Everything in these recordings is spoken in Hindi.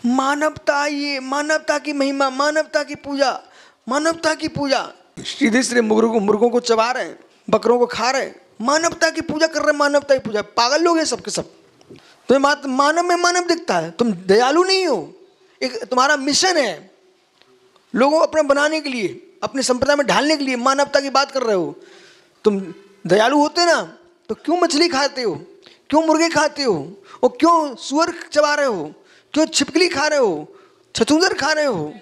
मानवता, ये मानवता की महिमा, मानवता की पूजा, मानवता की पूजा। सीधे सीधे मुर्गों को चबा रहे हैं, बकरों को खा रहे हैं, मानवता की पूजा कर रहे हैं, मानवता की पूजा। पागल लोग हैं सबके सब। तुम्हें मानव में मानव दिखता है, तुम दयालु नहीं हो। एक तुम्हारा मिशन है लोगों को अपना बनाने के लिए, अपने संप्रदाय में ढालने के लिए मानवता की बात कर रहे हो। तुम दयालु होते ना तो क्यों मछली खाते हो, क्यों मुर्गे खाते हो, और क्यों सुअर चबा रहे हो, क्यों छिपकली खा रहे हो, छछूंदर खा रहे हो,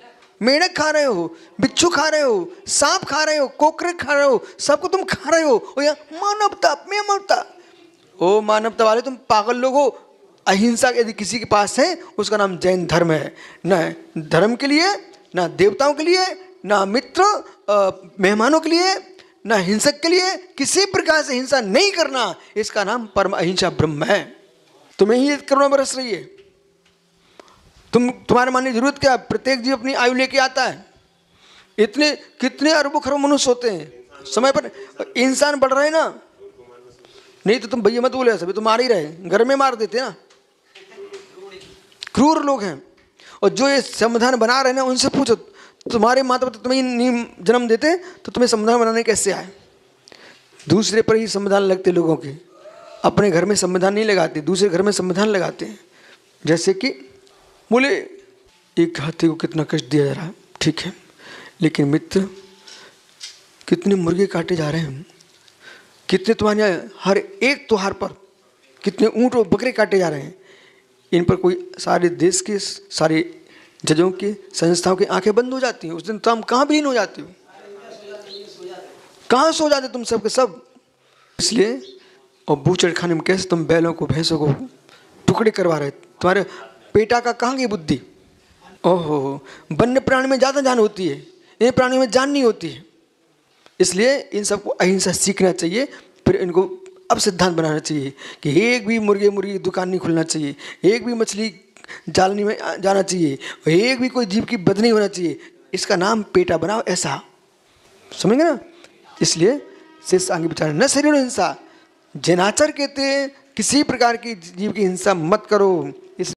मेंढक खा रहे हो, बिच्छू खा रहे हो, सांप खा रहे हो, कोकरे खा रहे हो, सबको तुम खा रहे हो। और यहाँ मानवता, मानवता। ओ मानवता वाले तुम पागल लोग हो। अहिंसा यदि किसी के पास है उसका नाम जैन धर्म है। न धर्म के लिए, ना देवताओं के लिए, ना मित्र मेहमानों के लिए, ना हिंसक के लिए, किसी प्रकार से हिंसा नहीं करना, इसका नाम परम अहिंसा ब्रह्म है। तुम्हें ही करुणा बरस रही है। तुम्हारे मानने की जरूरत क्या है? प्रत्येक जीव अपनी आयु लेके आता है। इतने कितने अरबों खरबों मनुष्य होते हैं, समय पर इंसान बढ़ रहे हैं ना। नहीं तो तुम भैया मत बोले, सभी तो मार ही रहे, घर में मार देते ना। क्रूर लोग हैं। और जो ये संविधान बना रहे हैं ना, उनसे पूछो, तुम्हारे माता पिता तुम्हें नहीं जन्म देते तो तुम्हें संविधान बनाने कैसे आए? दूसरे पर ही संविधान लगते लोगों के, अपने घर में संविधान नहीं लगाते, दूसरे घर में संविधान लगाते हैं। जैसे कि बोले एक हाथी को कितना कष्ट दिया जा रहा है, ठीक है, लेकिन मित्र कितने मुर्गे काटे जा रहे हैं, कितने तुम्हारे हर एक त्योहार पर कितने ऊँट और बकरे काटे जा रहे हैं। इन पर कोई सारे देश के सारे जजों के संस्थाओं की आंखें बंद हो जाती हैं। उस दिन तो हम कहाँ विलीन हो जाते हो, कहाँ सो जाते तुम सब के सब। इसलिए और बूचड़ खाने में कैसे तुम बैलों को भैंसों को टुकड़े करवा रहे, तुम्हारे पेटा का कहाँ गई बुद्धि? ओहो, वन्य प्राणी में ज़्यादा जान होती है, इन प्राणियों में जान नहीं होती है। इसलिए इन सबको अहिंसा सीखना चाहिए। फिर इनको अब सिद्धांत बनाना चाहिए कि एक भी मुर्गी की दुकान नहीं खुलना चाहिए, एक भी मछली जालनी में जाना चाहिए, और एक भी कोई जीव की बद नहीं होना चाहिए। इसका नाम पेटा बनाओ, ऐसा समझेंगे ना। इसलिए शेष आगे विचार न शरीर हिंसा, जैनाचार्य कहते हैं किसी प्रकार की जीव की हिंसा मत करो।